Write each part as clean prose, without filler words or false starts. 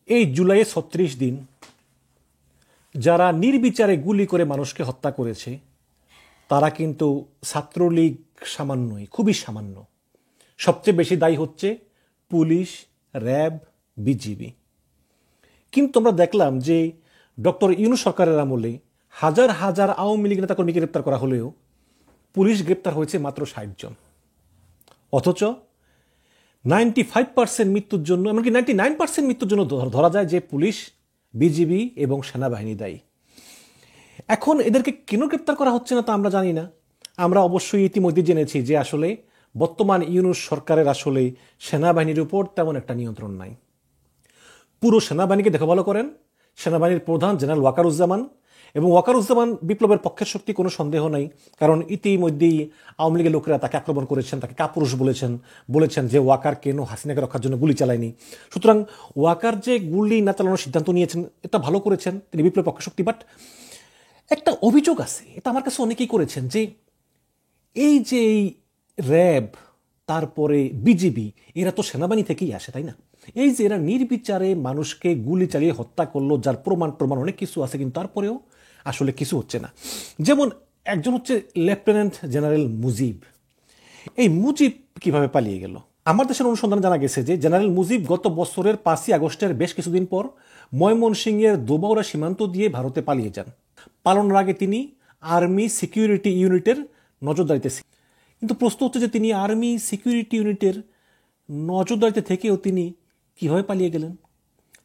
এই জুলাইয়ে ৩৬ দিন যারা নির্বিচারে গুলি করে মানুষকে হত্যা করেছে তারা কিন্তু ছাত্রলীগ সামান্যই, খুবই সামান্য। সবচেয়ে বেশি দায়ী হচ্ছে পুলিশ, র্যাব, বিজিবি। কিন্তু আমরা দেখলাম যে ডক্টর ইউনূস সরকারের আমলে হাজার হাজার আওয়ামী লীগ নেতাকর্মীকে গ্রেপ্তার করা হলেও পুলিশ গ্রেপ্তার হয়েছে মাত্র ৬০ জন। অথচ 95% মৃত্যুর জন্য, এমনকি 99% মৃত্যুর জন্য ধরা যায় যে পুলিশ, বিজিবি এবং সেনাবাহিনী দায়ী। এখন এদেরকে কেন গ্রেপ্তার করা হচ্ছে না তা আমরা জানি না। আমরা অবশ্যই ইতিমধ্যে জেনেছি যে আসলে বর্তমান ইউনূস সরকারের আসলে সেনাবাহিনীর উপর তেমন একটা নিয়ন্ত্রণ নাই। পুরো সেনাবাহিনীকে দেখো ভালো করেন সেনাবাহিনীর প্রধান জেনারেল ওয়াকারুজ্জামান, এবং ওয়াকারুজ্জামান বিপ্লবের পক্ষের শক্তি, কোনো সন্দেহ নাই। কারণ ইতিমধ্যেই আওয়ামী লীগের লোকেরা তাকে আক্রমণ করেছেন, তাকে কাপুরুষ বলেছেন যে ওয়াকার কেন হাসিনাকে রক্ষার জন্য গুলি চালায়নি। সুতরাং ওয়াকার যে গুলি না চালানোর সিদ্ধান্ত নিয়েছেন এটা ভালো করেছেন, তিনি বিপ্লবের পক্ষের শক্তি। বাট একটা অভিযোগ আছে, এটা আমার কাছে অনেকেই করেছেন, যে এই যে এই র্যাব, তারপরে বিজিবি, এরা তো সেনাবাহিনী থেকেই আসে, তাই না? এই যে এরা নির্বিচারে মানুষকে গুলি চালিয়ে হত্যা করলো, যার প্রমাণ অনেক কিছু আছে, কিন্তু তারপরেও আসলে কিছু হচ্ছে না। যেমন একজন হচ্ছে লেফটেন্যান্ট জেনারেল মুজিব। এই মুজিব কিভাবে পালিয়ে গেল? আমার দেশের অনুসন্ধানে জানা গেছে যে জেনারেল মুজিব গত বছরের 5ই আগস্টের বেশ কিছুদিন পর ময়মনসিংহের দোবাউড়া সীমান্ত দিয়ে ভারতে পালিয়ে যান। পালানোর আগে তিনি আর্মি সিকিউরিটি ইউনিটের নজরদারিতে ছিলেন। কিন্তু প্রশ্ন হচ্ছে যে তিনি আর্মি সিকিউরিটি ইউনিটের নজরদারিতে থেকেও তিনি কিভাবে পালিয়ে গেলেন?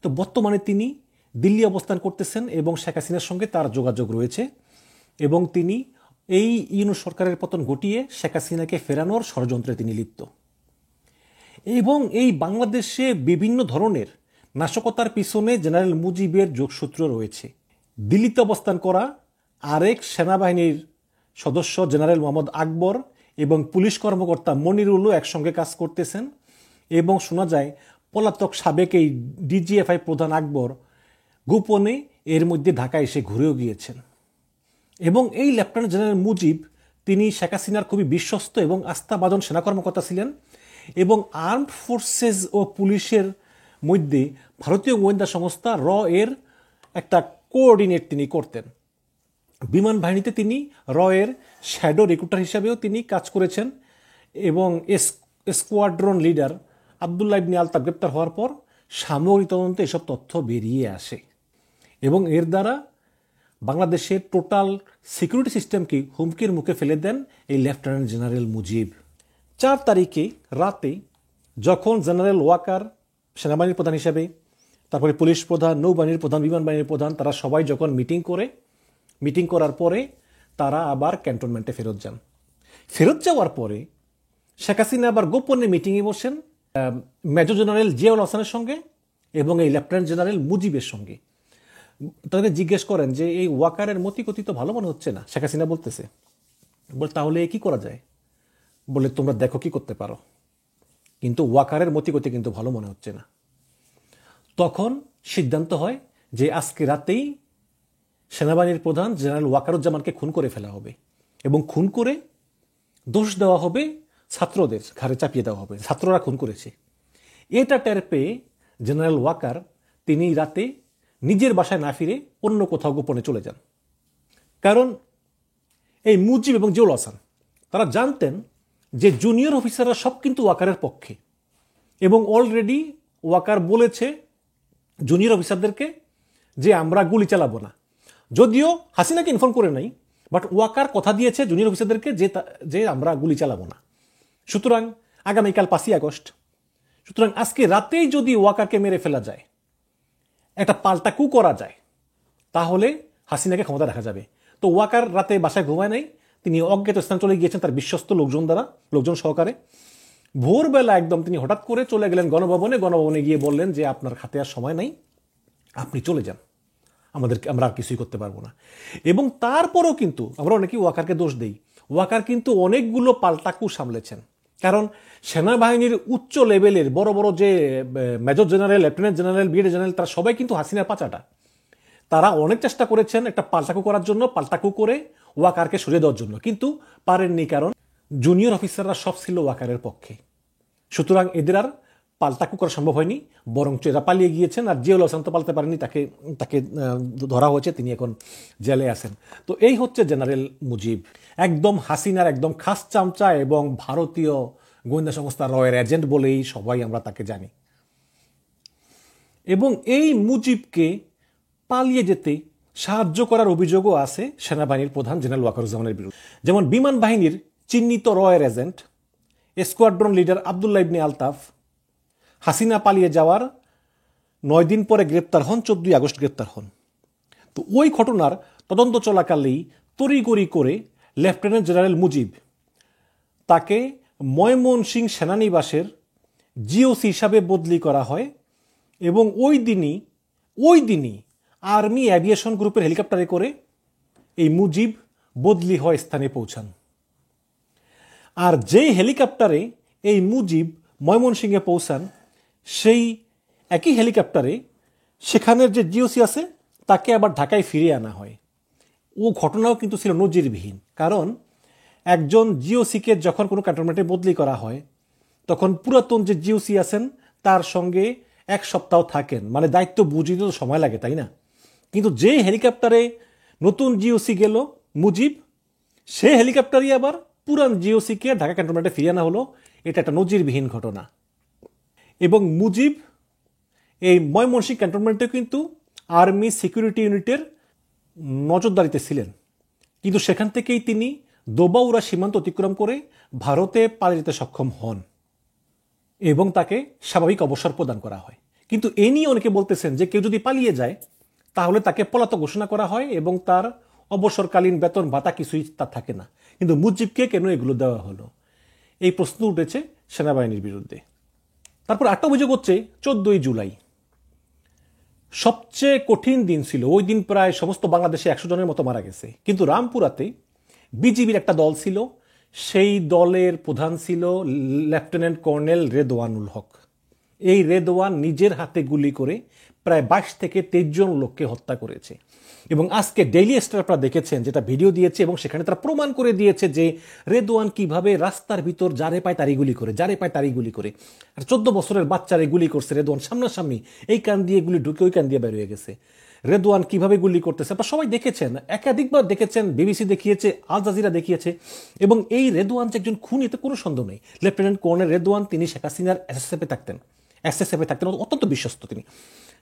তো বর্তমানে তিনি দিল্লি অবস্থান করতেছেন এবং শেখ হাসিনার সঙ্গে তার যোগাযোগ রয়েছে, এবং তিনি এই ইউনূস সরকারের পতন ঘটিয়ে শেখ হাসিনাকে ফেরানোর ষড়যন্ত্রে তিনি লিপ্ত। এবং এই বাংলাদেশে বিভিন্ন ধরনের নাশকতার পিছনে জেনারেল মুজিবের যোগসূত্র রয়েছে। দিল্লিতে অবস্থান করা আরেক সেনাবাহিনীর সদস্য জেনারেল মোহাম্মদ আকবর এবং পুলিশ কর্মকর্তা মনিরুলও একসঙ্গে কাজ করতেছেন, এবং শোনা যায় পলাতক সাবেক এই ডিজিএফআই প্রধান আকবর গোপনে এর মধ্যে ঢাকায় এসে ঘুরেও গিয়েছেন। এবং এই লেফটেন্যান্ট জেনারেল মুজিব তিনি শেখ হাসিনার খুবই বিশ্বস্ত এবং আস্থাভাজন সেনা কর্মকর্তা ছিলেন, এবং আর্মড ফোর্সেস ও পুলিশের মধ্যে ভারতীয় গোয়েন্দা সংস্থা র এর একটা কোঅর্ডিনেট তিনি করতেন। বিমান বাহিনীতে তিনি র এর শ্যাডো রিক্রুটার হিসাবেও তিনি কাজ করেছেন, এবং স্কোয়াড্রন লিডার আবদুল্লাহ ইবনে আলতাফ গ্রেপ্তার হওয়ার পর সামরিক তদন্তে এসব তথ্য বেরিয়ে আসে, এবং এর দ্বারা বাংলাদেশের টোটাল সিকিউরিটি সিস্টেমকে হুমকির মুখে ফেলে দেন এই লেফটেন্যান্ট জেনারেল মুজিব। 4 তারিখে রাতে যখন জেনারেল ওয়াকার সেনাবাহিনীর প্রধান হিসেবে, তারপরে পুলিশ প্রধান, নৌবাহিনীর প্রধান, বিমান বাহিনীর প্রধান, তারা সবাই যখন মিটিং করার পরে তারা আবার ক্যান্টনমেন্টে ফেরত যাওয়ার পরে শেখ হাসিনা আবার গোপনে মিটিংয়ে বসেন মেজর জেনারেল জিয়াউল হাসানের সঙ্গে এবং এই লেফটেন্যান্ট জেনারেল মুজিবের সঙ্গে। তাদের জিজ্ঞেস করেন যে এই ওয়াকারের মতিগতি তো ভালো মনে হচ্ছে না। শেখ হাসিনা বলতেছে, তাহলে কি করা যায়? বলে তোমরা দেখো কি করতে পারো, কিন্তু ওয়াকারের মতিগতি কিন্তু ভালো মনে হচ্ছে না। তখন সিদ্ধান্ত হয় যে আজকে রাতেই সেনাবাহিনীর প্রধান জেনারেল ওয়াকারুজ্জামানকে খুন করে ফেলা হবে, এবং খুন করে দোষ দেওয়া হবে ছাত্রদের ঘাড়ে চাপিয়ে দেওয়া হবে, ছাত্ররা খুন করেছে। এটা টের পেয়ে জেনারেল ওয়াকার তিনি রাতে নিজের বাসায় না ফিরে অন্য কোথাও গোপনে চলে যান। কারণ এই মুজিব এবং জিয়াউল হাসান তারা জানতেন যে জুনিয়র অফিসাররা সব কিন্তু ওয়াকারের পক্ষে, এবং অলরেডি ওয়াকার বলেছে জুনিয়র অফিসারদেরকে যে আমরা গুলি চালাবো না। যদিও হাসিনাকে ইনফর্ম করে নাই, বাট ওয়াকার কথা দিয়েছে জুনিয়র অফিসারদেরকে যে আমরা গুলি চালাবো না। সুতরাং আগামীকাল 5ই আগস্ট, সুতরাং আজকে রাতেই যদি ওয়াকারকে মেরে ফেলা যায়, একটা পাল্টা কু করা যায়, তাহলে হাসিনাকে ক্ষমতা রাখা যাবে। তো ওয়াকার রাতে বাসায় ঘুমায় নাই, তিনি অজ্ঞাত স্থান চলে গিয়েছেন তার বিশ্বস্ত লোকজন সহকারে। ভোরবেলা একদম তিনি হঠাৎ করে চলে গেলেন গণভবনে গিয়ে বললেন যে আপনার হাতে আর সময় নাই, আপনি চলে যান, আমরা আর কিছুই করতে পারবো না। এবং তারপরেও কিন্তু আমরা অনেকেই ওয়াকারকে দোষ দেই, ওয়াকার কিন্তু অনেকগুলো পাল্টাকু সামলেছেন। কারণ সেনাবাহিনীর উচ্চ লেভেলের বড় বড় যে major general, lieutenant general, brigadier general, তারা সবাই কিন্তু হাসিনার পাচাটা। তারা অনেক চেষ্টা করেছেন একটা পাল্টাকু করার জন্য, পাল্টাকু করে ওয়াকারকে সরিয়ে দেওয়ার জন্য, কিন্তু পারেননি, কারণ জুনিয়র অফিসাররা সব ছিল ওয়াকারের পক্ষে। সুতরাং এদের আর পাল্টাকু করা সম্ভব হয়নি, বরঞ্চ এরা পালিয়ে গিয়েছেন। আর জিয়াউল হাসান তো পালাতে পারেনি, তাকে তাকে ধরা হয়েছে, তিনি এখন জেলে আছেন। তো এই হচ্ছে জেনারেল মুজিব, একদম হাসিনার একদম খাস চামচা এবং ভারতীয় গোয়েন্দা সংস্থা রয়ের এজেন্ট বলেই সবাই আমরা তাকে জানি। এবং এই মুজিবকে পালিয়ে যেতে সাহায্য করার অভিযোগও আছে সেনাবাহিনীর প্রধান জেনারেল ওয়াকারুজ্জামানের বিরুদ্ধে। যেমন বিমান বাহিনীর চিহ্নিত রয়ের এজেন্ট স্কোয়াড্রন লিডার আবদুল্লাহ ইবনে আলতাফ হাসিনা পালিয়ে যাওয়ার 9 দিন পরে গ্রেপ্তার হন, 14 আগস্ট গ্রেপ্তার হন। তো ওই ঘটনার তদন্ত চলাকালেই তড়িঘড়ি করে লেফটেন্যান্ট জেনারেল মুজিব তাকে ময়মনসিংহ সেনানিবাসের জিওসি হিসাবে বদলি করা হয় এবং ওই দিনই আর্মি অ্যাভিয়েশন গ্রুপের হেলিকপ্টারে করে এই মুজিব বদলি হয় স্থানে পৌঁছান। আর যেই হেলিকপ্টারে এই মুজিব ময়মনসিংহে পৌঁছান, সেই একই হেলিকপ্টারে সেখানের যে জিওসি আছে তাকে আবার ঢাকায় ফিরিয়ে আনা হয়। ও ঘটনাও কিন্তু ছিল নজিরবিহীন, কারণ একজন জিওসিকে যখন কোনো ক্যান্টনমেন্টে বদলি করা হয় তখন পুরাতন যে জিওসি আছেন তার সঙ্গে 1 সপ্তাহ থাকেন, মানে দায়িত্ব বুঝিতে তো সময় লাগে, তাই না? কিন্তু যে হেলিকপ্টারে নতুন জিওসি গেল মুজিব, সে হেলিকপ্টারই আবার পুরান জিওসিকে ঢাকা ক্যান্টনমেন্টে ফিরিয়ে আনা হলো। এটা একটা নজিরবিহীন ঘটনা। এবং মুজিব এই ময়মনসিংহ ক্যান্টনমেন্টে কিন্তু আর্মি সিকিউরিটি ইউনিটের নজরদারিতে ছিলেন, কিন্তু সেখান থেকেই তিনি দোবাউড়া সীমান্ত অতিক্রম করে ভারতে পালিয়ে যেতে সক্ষম হন এবং তাকে স্বাভাবিক অবসর প্রদান করা হয়। কিন্তু এ নিয়ে অনেকে বলতেছেন যে কেউ যদি পালিয়ে যায় তাহলে তাকে পলাতক ঘোষণা করা হয় এবং তার অবসরকালীন বেতন ভাতা কিছুই তার থাকে না। কিন্তু মুজিবকে কেন এগুলো দেওয়া হলো, এই প্রশ্ন উঠেছে সেনাবাহিনীর বিরুদ্ধে। তারপর একটা অভিযোগ হচ্ছে 14ই জুলাই সবচেয়ে কঠিন দিন ছিল। ওই দিন প্রায় সমস্ত বাংলাদেশে 100 জনের মতো মারা গেছে। কিন্তু রামপুরাতে বিজিবির একটা দল ছিল, সেই দলের প্রধান ছিল লেফটেন্যান্ট কর্নেল রেদওয়ানুল হক। এই রেদওয়ান নিজের হাতে গুলি করে প্রায় 22 থেকে 23 জন লোককে হত্যা করেছে। এবং আজকে ডেইলি স্টার আপনারা দেখেছেন, যেটা ভিডিও দিয়েছে এবং সেখানে তারা প্রমাণ করে দিয়েছে যে রেদওয়ান কিভাবে রাস্তার ভিতর যারে পায় তারই গুলি করে আর 14 বছরের বাচ্চারে গুলি করছে রেদওয়ান সামনাসামনি, এই কান দিয়ে গুলি ঢুকে ওই কান দিয়ে বের হয়ে গেছে। রেদওয়ান কিভাবে গুলি করতেছে আপনারা সবাই দেখেছেন, একাধিকবার দেখেছেন, বিবিসি দেখিয়েছে, আল জাজিরা দেখিয়েছে। এবং এই রেদওয়ান যে একজন খুনি এতে কোনো সন্দেহ নেই। লেফটেন্যান্ট কর্নেল রেদওয়ান তিনি শেখ হাসিনার এসএসএফে থাকতেন, অত্যন্ত বিশ্বস্ত তিনি।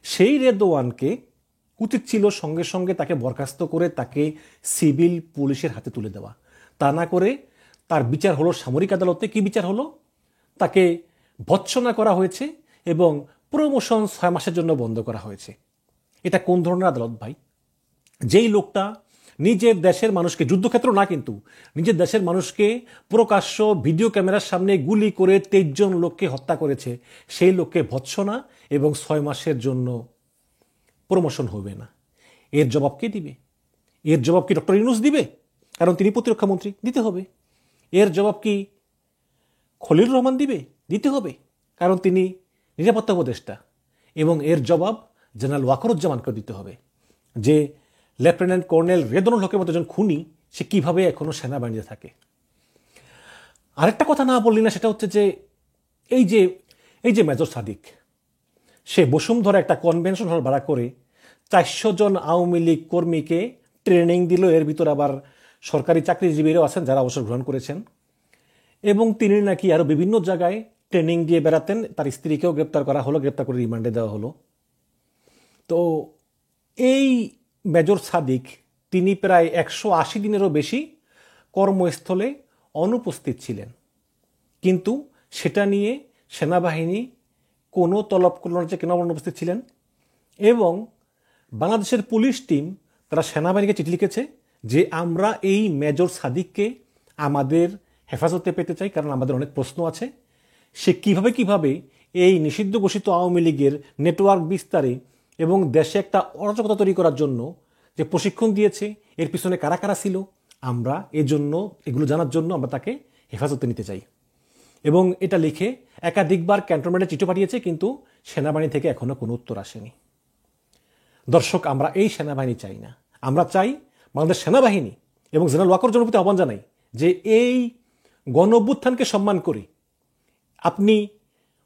সেই রেদওয়ানকে উচিত ছিল সঙ্গে সঙ্গে তাকে বরখাস্ত করে তাকে সিভিল পুলিশের হাতে তুলে দেওয়া। তা না করে তার বিচার হলো সামরিক আদালতে। কি বিচার হলো? তাকে ভৎসনা করা হয়েছে এবং প্রমোশন 6 মাসের জন্য বন্ধ করা হয়েছে। এটা কোন ধরনের আদালত ভাই? যেই লোকটা নিজের দেশের মানুষকে, যুদ্ধক্ষেত্র না কিন্তু নিজের দেশের মানুষকে প্রকাশ্য ভিডিও ক্যামেরার সামনে গুলি করে 23 জন লোককে হত্যা করেছে, সেই লোককে ভৎসনা এবং 6 মাসের জন্য প্রমোশন হবে না। এর জবাব কে দিবে? এর জবাব কি ডক্টর ইউনূস দিবে? কারণ তিনি প্রতিরক্ষা মন্ত্রী, দিতে হবে। এর জবাব কি খলিলুর রহমান দিতে হবে, কারণ তিনি নিরাপত্তা উপদেষ্টা। এবং এর জবাব জেনারেল ওয়াকারুজ্জামানকে দিতে হবে যে লেফটেন্যান্ট কর্নেল রেদওয়ানুল হকের মতো একজন খুনি সে কিভাবে এখনো সেনাবাহিনীতে থাকে। আরেকটা কথা না বললি না, সেটা হচ্ছে যে এই যে মেজর সাদিক, সে বসুন্ধরা একটা কনভেনশন হল ভাড়া করে 400 জন আওয়ামী লীগ কর্মীকে ট্রেনিং দিল। এর ভিতর আবার সরকারি চাকরিজীবীরাও আছেন যারা অবসর গ্রহণ করেছেন। এবং তিনি নাকি আরও বিভিন্ন জায়গায় ট্রেনিং দিয়ে বেড়াতেন। তার স্ত্রীকেও গ্রেপ্তার করা হলো, গ্রেপ্তার করে রিমান্ডে দেওয়া হলো। তো এই মেজর সাদিক তিনি প্রায় 180 দিনেরও বেশি কর্মস্থলে অনুপস্থিত ছিলেন, কিন্তু সেটা নিয়ে সেনাবাহিনী কোনো তলব করল না যে কেন অনুপস্থিত ছিলেন। এবং বাংলাদেশের পুলিশ টিম তারা সেনাবাহিনীকে চিঠি লিখেছে যে আমরা এই মেজর সাদিককে আমাদের হেফাজতে পেতে চাই, কারণ আমাদের অনেক প্রশ্ন আছে। সে কিভাবে এই নিষিদ্ধ ঘোষিত আওয়ামী লীগের নেটওয়ার্ক বিস্তারে এবং দেশে একটা অরাজকতা তৈরি করার জন্য যে প্রশিক্ষণ দিয়েছে, এর পিছনে কারা কারা ছিল, আমরা এগুলো জানার জন্য আমরা তাকে হেফাজতে নিতে চাই। এবং এটা লিখে একাধিকবার ক্যান্টনমেন্টে চিঠি পাঠিয়েছে, কিন্তু সেনাবাহিনী থেকে এখনো কোনো উত্তর আসেনি। দর্শক, আমরা এই সেনাবাহিনী চাই না। আমরা চাই বাংলাদেশ সেনাবাহিনী এবং জেনারেল ওয়াকারুজ্জামানের প্রতি আহ্বান জানাই যে এই গণ অভ্যুত্থানকে সম্মান করে আপনি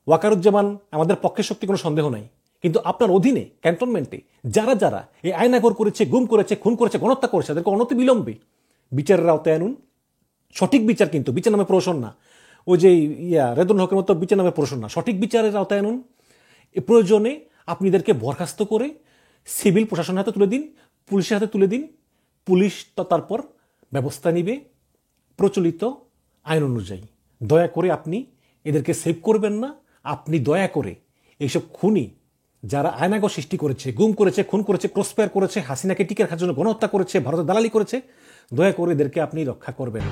ওয়াকারুজ্জামান আমাদের পক্ষের শক্তি, কোনো সন্দেহ নাই, কিন্তু আপনার অধীনে ক্যান্টনমেন্টে যারা যারা এই আয়নাঘর করেছে, গুম করেছে, খুন করেছে, গণহত্যা করেছে, তাদেরকে অনতিবিলম্বে বিচারের আওতায় আনুন। সঠিক বিচার, কিন্তু বিচার নামে প্রহসন না, ওই যে রেদন হকের মতো বিচার নামে প্রহসন না, সঠিক বিচারের আওতায় আনুন। এ প্রয়োজনে আপনি এদেরকে বরখাস্ত করে সিভিল প্রশাসনের হাতে তুলে দিন, পুলিশের হাতে তুলে দিন। পুলিশ তো তারপর ব্যবস্থা নিবে প্রচলিত আইন অনুযায়ী। দয়া করে আপনি এদেরকে সেভ করবেন না। আপনি দয়া করে এইসব খুনি যারা আয়নাঘর সৃষ্টি করেছে, গুম করেছে, খুন করেছে, ক্রসফায়ার করেছে, হাসিনাকে টিকে রাখার জন্য গণহত্যা করেছে, ভারতের দালালি করেছে, দয়া করে এদেরকে আপনি রক্ষা করবেন।